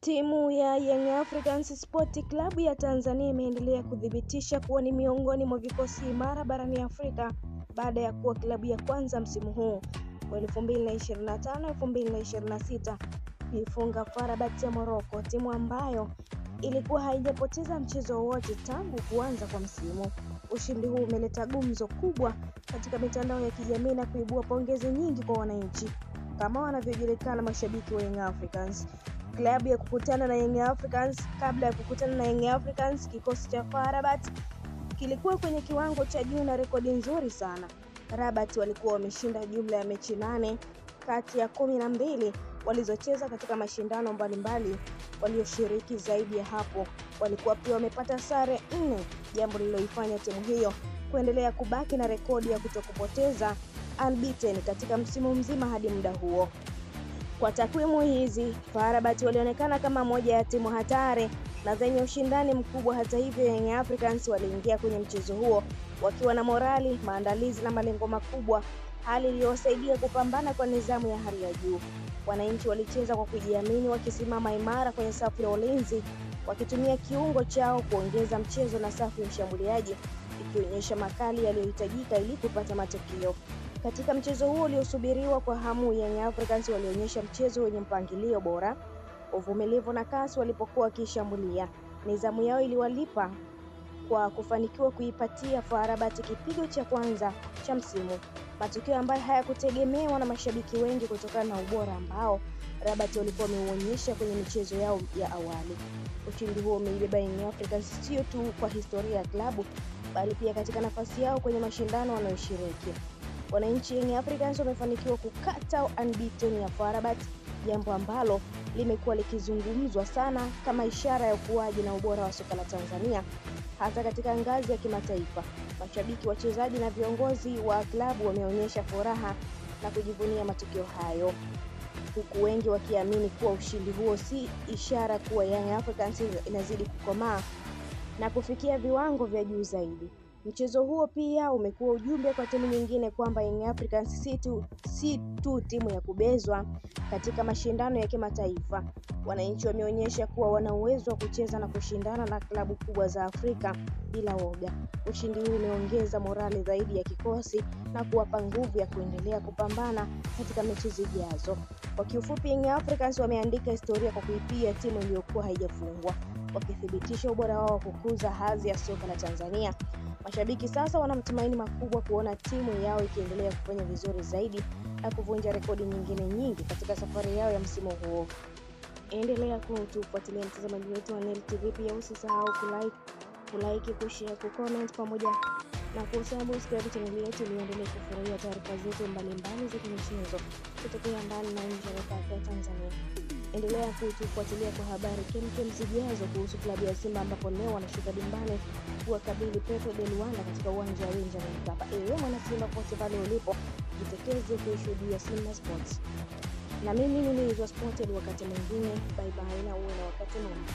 Timu ya Young Africans Sport Club ya Tanzania imeendelea kudhibitisha kuwa ni miongoni mwa vikosi imara barani Afrika baada ya kuwa klabu ya kwanza msimu huu wa 2025-2026 kuifunga FAR Rabat ya Morocco, timu ambayo ilikuwa haijapoteza mchezo wote tangu kuanza kwa msimu. Ushindi huu umeleta gumzo kubwa katika mitandao ya kijamii na kuibua pongezi nyingi kwa wananchi, kama wanavyojulikana mashabiki wa Young Africans. Klabu ya kukutana na Young Africans. Kabla ya kukutana na Young Africans, kikosi cha FAR Rabat kilikuwa kwenye kiwango cha juu na rekodi nzuri sana. Rabat walikuwa wameshinda jumla ya mechi 8 kati ya 12 walizocheza katika mashindano mbalimbali walioshiriki. Zaidi ya hapo, walikuwa pia wamepata sare 4, jambo lililoifanya timu hiyo kuendelea kubaki na rekodi ya kutokupoteza, unbeaten, katika msimu mzima hadi muda huo. Kwa takwimu hizi, FAR Rabat walionekana kama moja ya timu hatari na zenye ushindani mkubwa. Hata hivyo, Young Africans waliingia kwenye mchezo huo wakiwa na morali, maandalizi na malengo makubwa, hali iliyosaidia kupambana kwa nidhamu ya hali ya juu. Wananchi walicheza kwa kujiamini, wakisimama imara kwenye safu ya ulinzi, wakitumia kiungo chao kuongeza mchezo na safu ya ushambuliaji ikionyesha makali yaliyohitajika ili kupata matokeo. Katika mchezo huo uliosubiriwa kwa hamu, Young Africans walionyesha mchezo wenye mpangilio bora, uvumilivu na kasi walipokuwa wakishambulia. Nidhamu yao iliwalipa kwa kufanikiwa kuipatia FAR Rabat kipigo cha kwanza cha msimu, matokeo ambayo hayakutegemewa na mashabiki wengi kutokana na ubora ambao Rabat walikuwa wameonyesha kwenye michezo yao ya awali. Ushindi huo umeibeba Young Africans sio tu kwa historia ya klabu, bali pia katika nafasi yao kwenye mashindano wanayoshiriki. Wananchi Young Africans wamefanikiwa kukata unbeaten ya FAR Rabat, jambo ambalo limekuwa likizungumzwa sana kama ishara ya ukuaji na ubora wa soka la Tanzania, hasa katika ngazi ya kimataifa. Mashabiki, wachezaji na viongozi wa klabu wameonyesha furaha na kujivunia matokeo hayo, huku wengi wakiamini kuwa ushindi huo si ishara kuwa Young Africans inazidi kukomaa na kufikia viwango vya juu zaidi. Mchezo huo pia umekuwa ujumbe kwa timu nyingine kwamba Young Africans si tu timu ya kubezwa katika mashindano ya kimataifa. Wananchi wameonyesha kuwa wana uwezo wa kucheza na kushindana na klabu kubwa za Afrika bila woga. Ushindi huu umeongeza morali zaidi ya kikosi na kuwapa nguvu ya kuendelea kupambana katika mechi zijazo. Kwa kiufupi, Young Africans wameandika historia kwa kuipia timu iliyokuwa haijafungwa, wakithibitisha ubora wao kukuza hadhi ya soka la Tanzania. Mashabiki sasa wana matumaini makubwa kuona timu yao ikiendelea kufanya vizuri zaidi na kuvunja rekodi nyingine nyingi katika safari yao ya msimu huo. Endelea kutufuatilia mtazamaji wetu wa Neli TV, pia usisahau kulike, kushare, kucomment pamoja na kusubscribe channel yetu ili uendelee kufurahia taarifa zetu mbalimbali za michezo kutokea ndani na nje ya Tanzania. Endelea kutufuatilia kwa habari kemkem zijazo kuhusu klabu ya Simba, ambapo leo wanashuka dimbani kuwakabili Petro de Luanda katika uwanja wa Benjamin Mkapa. Ewe mwana Simba pote pale ulipo, jitekeze kushuhudia Simba Sports. Na mimi ni Sport, wakati mwingine. Bye bye na uwe na wakati mwema.